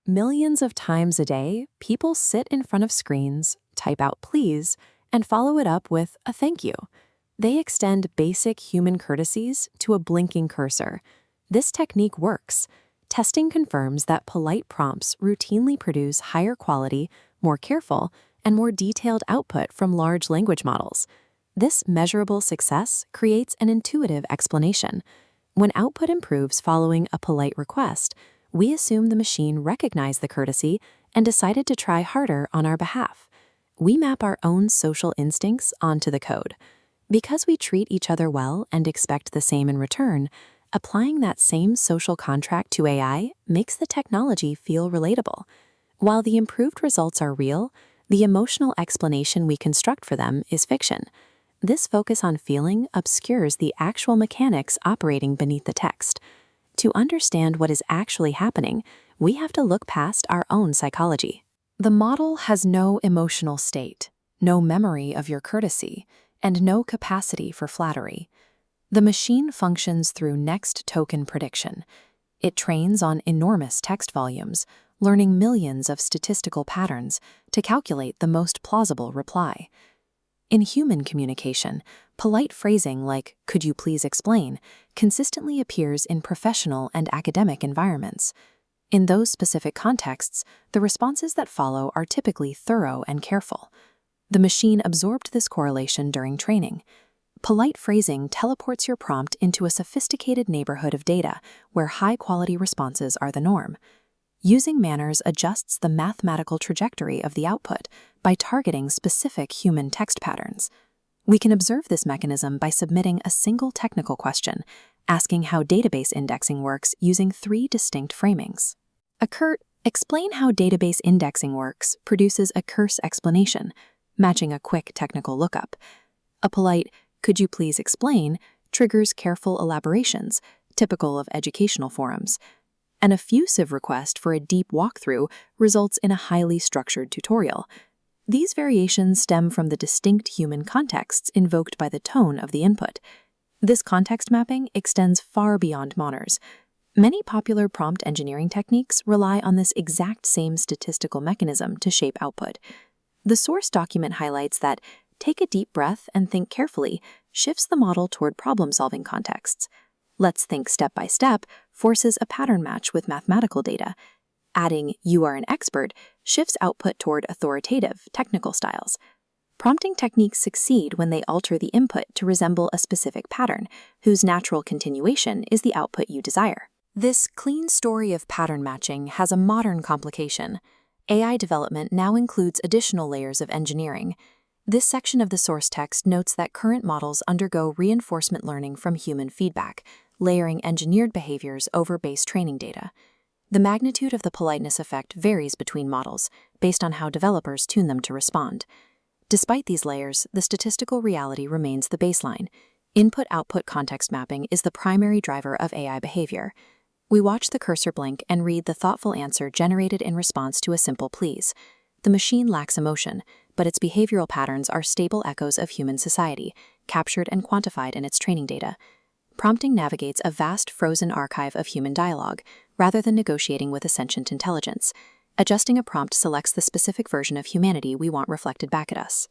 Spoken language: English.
Millions of times a day, people sit in front of screens, type out please, and follow it up with a thank you. They extend basic human courtesies to a blinking cursor. This technique works. Testing confirms that polite prompts routinely produce higher quality, more careful, and more detailed output from large language models. This measurable success creates an intuitive explanation. When output improves following a polite request, we assume the machine recognized the courtesy and decided to try harder on our behalf. We map our own social instincts onto the code. Because we treat each other well and expect the same in return, applying that same social contract to AI makes the technology feel relatable. While the improved results are real, the emotional explanation we construct for them is fiction. This focus on feeling obscures the actual mechanics operating beneath the text. To understand what is actually happening, we have to look past our own psychology. The model has no emotional state, no memory of your courtesy, and no capacity for flattery. The machine functions through next token prediction. It trains on enormous text volumes, learning millions of statistical patterns to calculate the most plausible reply. In human communication, polite phrasing like, "Could you please explain?" consistently appears in professional and academic environments. In those specific contexts, the responses that follow are typically thorough and careful. The machine absorbed this correlation during training. Polite phrasing teleports your prompt into a sophisticated neighborhood of data where high-quality responses are the norm. Using manners adjusts the mathematical trajectory of the output by targeting specific human text patterns. We can observe this mechanism by submitting a single technical question, asking how database indexing works using 3 distinct framings. A curt, "Explain how database indexing works," produces a curse explanation, matching a quick technical lookup. A polite, "Could you please explain?" triggers careful elaborations, typical of educational forums. An effusive request for a deep walkthrough results in a highly structured tutorial. These variations stem from the distinct human contexts invoked by the tone of the input. This context mapping extends far beyond monikers. Many popular prompt engineering techniques rely on this exact same statistical mechanism to shape output. The source document highlights that "take a deep breath and think carefully" shifts the model toward problem-solving contexts. "Let's think step by step" forces a pattern match with mathematical data. Adding "you are an expert" shifts output toward authoritative, technical styles. Prompting techniques succeed when they alter the input to resemble a specific pattern, whose natural continuation is the output you desire. This clean story of pattern matching has a modern complication. AI development now includes additional layers of engineering. This section of the source text notes that current models undergo reinforcement learning from human feedback, layering engineered behaviors over base training data. The magnitude of the politeness effect varies between models, based on how developers tune them to respond. Despite these layers, the statistical reality remains the baseline. Input-output context mapping is the primary driver of AI behavior. We watch the cursor blink and read the thoughtful answer generated in response to a simple please. The machine lacks emotion, but its behavioral patterns are stable echoes of human society, captured and quantified in its training data. Prompting navigates a vast frozen archive of human dialogue, rather than negotiating with a sentient intelligence. Adjusting a prompt selects the specific version of humanity we want reflected back at us.